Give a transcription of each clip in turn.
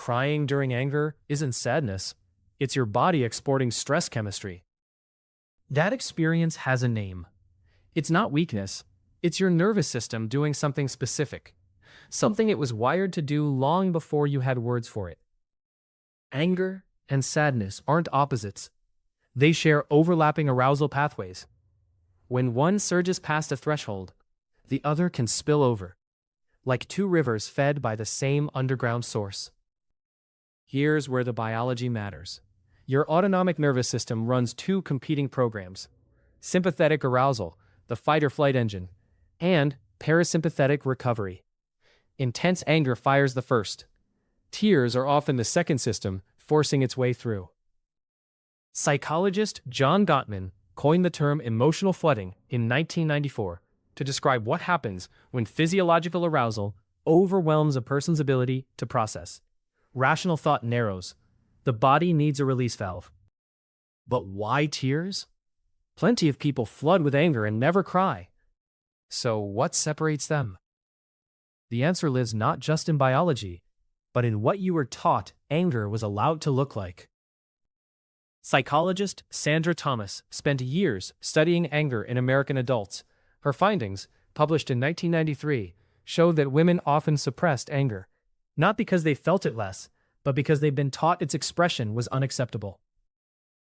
Crying during anger isn't sadness, it's your body exporting stress chemistry. That experience has a name. It's not weakness, it's your nervous system doing something specific, something it was wired to do long before you had words for it. Anger and sadness aren't opposites, they share overlapping arousal pathways. When one surges past a threshold, the other can spill over, like two rivers fed by the same underground source. Here's where the biology matters. Your autonomic nervous system runs two competing programs: sympathetic arousal, the fight-or-flight engine, and parasympathetic recovery. Intense anger fires the first. Tears are often the second system, forcing its way through. Psychologist John Gottman coined the term emotional flooding in 1994 to describe what happens when physiological arousal overwhelms a person's ability to process. Rational thought narrows. The body needs a release valve. But why tears? Plenty of people flood with anger and never cry. So what separates them? The answer lives not just in biology, but in what you were taught anger was allowed to look like. Psychologist Sandra Thomas spent years studying anger in American adults. Her findings, published in 1993, showed that women often suppressed anger, not because they felt it less, but because they'd been taught its expression was unacceptable.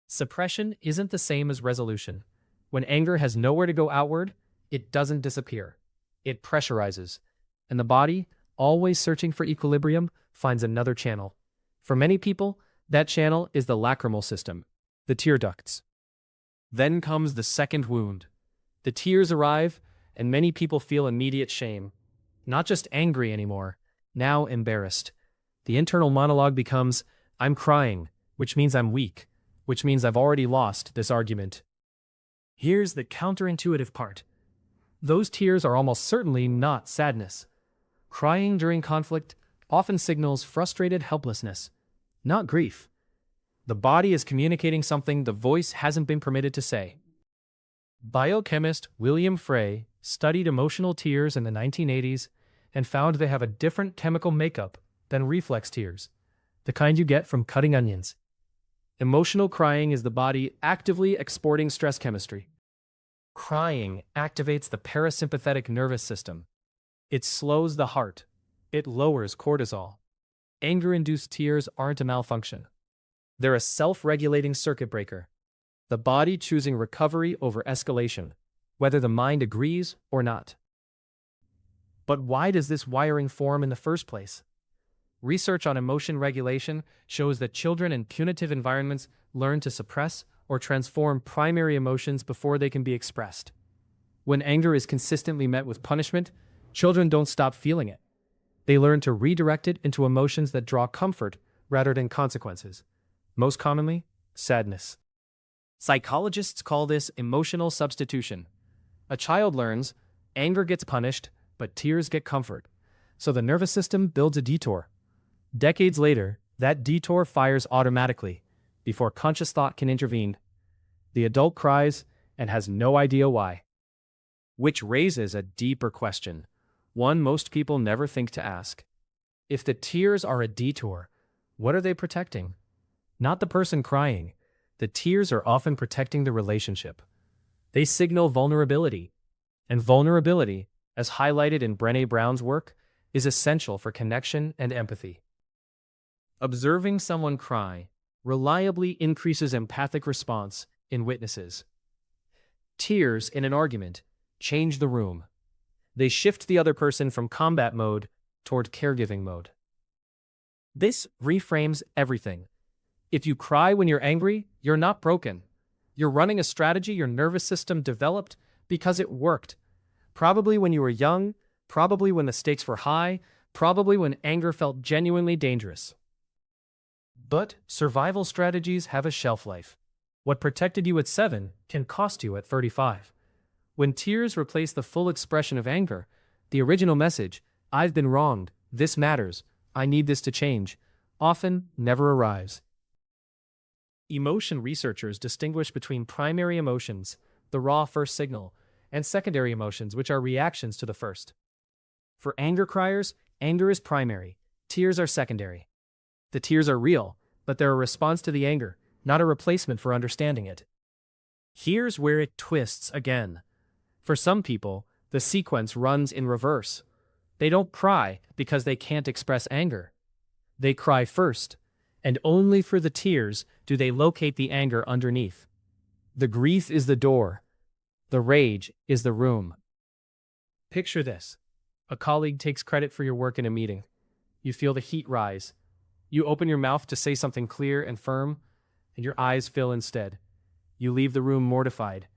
Suppression isn't the same as resolution. When anger has nowhere to go outward, it doesn't disappear. It pressurizes, and the body, always searching for equilibrium, finds another channel. For many people, that channel is the lacrimal system, the tear ducts. Then comes the second wound. The tears arrive, and many people feel immediate shame. Not just angry anymore, now embarrassed. The internal monologue becomes, "I'm crying, which means I'm weak, which means I've already lost this argument." Here's the counterintuitive part. Those tears are almost certainly not sadness. Crying during conflict often signals frustrated helplessness, not grief. The body is communicating something the voice hasn't been permitted to say. Biochemist William Frey studied emotional tears in the 1980s and found they have a different chemical makeup than reflex tears, the kind you get from cutting onions. Emotional crying is the body actively exporting stress chemistry. Crying activates the parasympathetic nervous system. It slows the heart. It lowers cortisol. Anger-induced tears aren't a malfunction. They're a self-regulating circuit breaker. The body choosing recovery over escalation, whether the mind agrees or not. But why does this wiring form in the first place? Research on emotion regulation shows that children in punitive environments learn to suppress or transform primary emotions before they can be expressed. When anger is consistently met with punishment, children don't stop feeling it. They learn to redirect it into emotions that draw comfort rather than consequences. Most commonly, sadness. Psychologists call this emotional substitution. A child learns, anger gets punished, but tears get comfort. So the nervous system builds a detour. Decades later, that detour fires automatically, before conscious thought can intervene. The adult cries and has no idea why. Which raises a deeper question, one most people never think to ask. If the tears are a detour, what are they protecting? Not the person crying. The tears are often protecting the relationship. They signal vulnerability. And vulnerability, as highlighted in Brené Brown's work, is essential for connection and empathy. Observing someone cry reliably increases empathic response in witnesses. Tears in an argument change the room. They shift the other person from combat mode toward caregiving mode. This reframes everything. If you cry when you're angry, you're not broken. You're running a strategy your nervous system developed because it worked. Probably when you were young, probably when the stakes were high, probably when anger felt genuinely dangerous. But survival strategies have a shelf life. What protected you at 7 can cost you at 35. When tears replace the full expression of anger, the original message, "I've been wronged, this matters, I need this to change," often never arrives. Emotion researchers distinguish between primary emotions, the raw first signal, and secondary emotions, which are reactions to the first. For anger criers, anger is primary, tears are secondary. The tears are real, but they're a response to the anger, not a replacement for understanding it. Here's where it twists again. For some people, the sequence runs in reverse. They don't cry because they can't express anger. They cry first, and only for the tears do they locate the anger underneath. The grief is the door. The rage is the room. Picture this. A colleague takes credit for your work in a meeting. You feel the heat rise. You open your mouth to say something clear and firm, and your eyes fill instead. You leave the room mortified.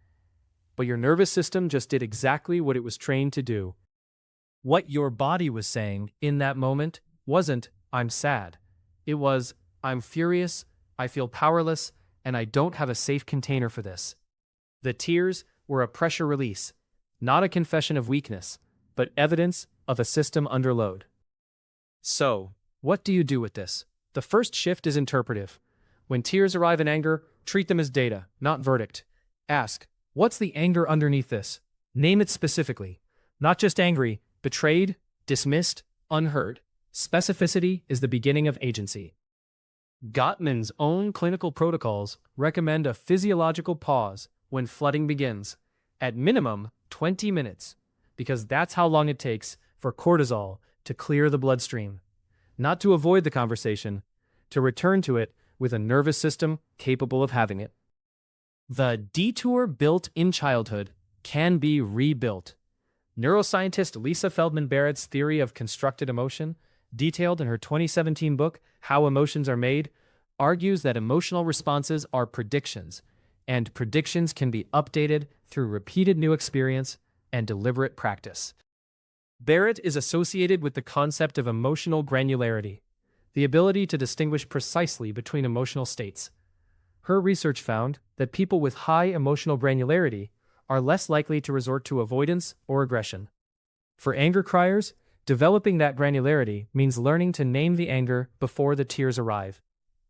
But your nervous system just did exactly what it was trained to do. What your body was saying in that moment wasn't, "I'm sad." It was, "I'm furious, I feel powerless, and I don't have a safe container for this." The tears were a pressure release, not a confession of weakness, but evidence of a system under load. So, what do you do with this? The first shift is interpretive. When tears arrive in anger, treat them as data, not verdict. Ask, what's the anger underneath this? Name it specifically. Not just angry, betrayed, dismissed, unheard. Specificity is the beginning of agency. Gottman's own clinical protocols recommend a physiological pause when flooding begins, at minimum 20 minutes, because that's how long it takes for cortisol to clear the bloodstream. Not to avoid the conversation, to return to it with a nervous system capable of having it. The detour built in childhood can be rebuilt. Neuroscientist Lisa Feldman Barrett's theory of constructed emotion, detailed in her 2017 book, How Emotions Are Made, argues that emotional responses are predictions, and predictions can be updated through repeated new experience and deliberate practice. Barrett is associated with the concept of emotional granularity, the ability to distinguish precisely between emotional states. Her research found that people with high emotional granularity are less likely to resort to avoidance or aggression. For anger criers, developing that granularity means learning to name the anger before the tears arrive.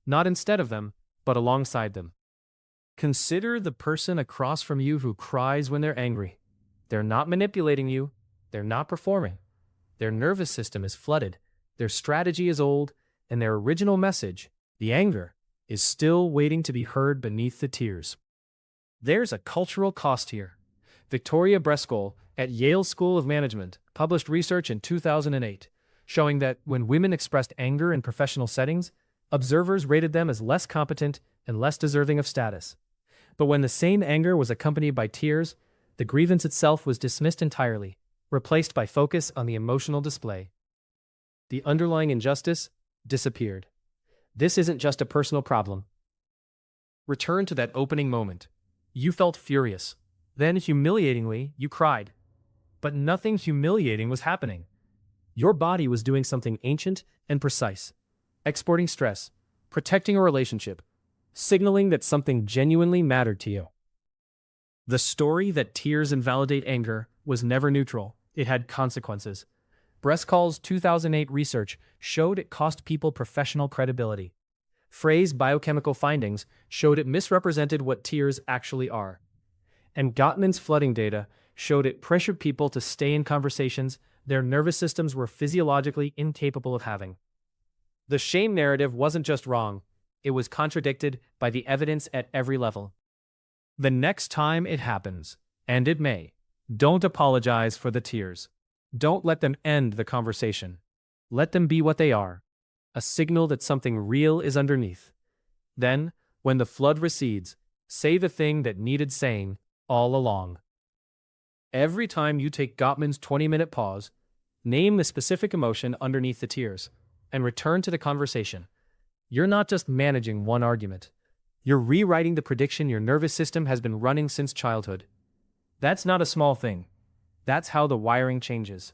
Not instead of them, but alongside them. Consider the person across from you who cries when they're angry. They're not manipulating you. They're not performing. Their nervous system is flooded. Their strategy is old, and their original message, the anger, is still waiting to be heard beneath the tears. There's a cultural cost here. Victoria Brescol at Yale School of Management published research in 2008 showing that when women expressed anger in professional settings, observers rated them as less competent and less deserving of status. But when the same anger was accompanied by tears, the grievance itself was dismissed entirely, replaced by focus on the emotional display. The underlying injustice disappeared. This isn't just a personal problem. Return to that opening moment. You felt furious. Then, humiliatingly, you cried. But nothing humiliating was happening. Your body was doing something ancient and precise. Exporting stress, protecting a relationship, signaling that something genuinely mattered to you. The story that tears invalidate anger was never neutral. It had consequences. Breskol's 2008 research showed it cost people professional credibility. Frey's biochemical findings showed it misrepresented what tears actually are. And Gottman's flooding data showed it pressured people to stay in conversations their nervous systems were physiologically incapable of having. The shame narrative wasn't just wrong, it was contradicted by the evidence at every level. The next time it happens, and it may, don't apologize for the tears. Don't let them end the conversation. Let them be what they are, a signal that something real is underneath. Then, when the flood recedes, say the thing that needed saying all along. Every time you take Gottman's 20-minute pause, name the specific emotion underneath the tears, and return to the conversation. You're not just managing one argument. You're rewriting the prediction your nervous system has been running since childhood. That's not a small thing. That's how the wiring changes.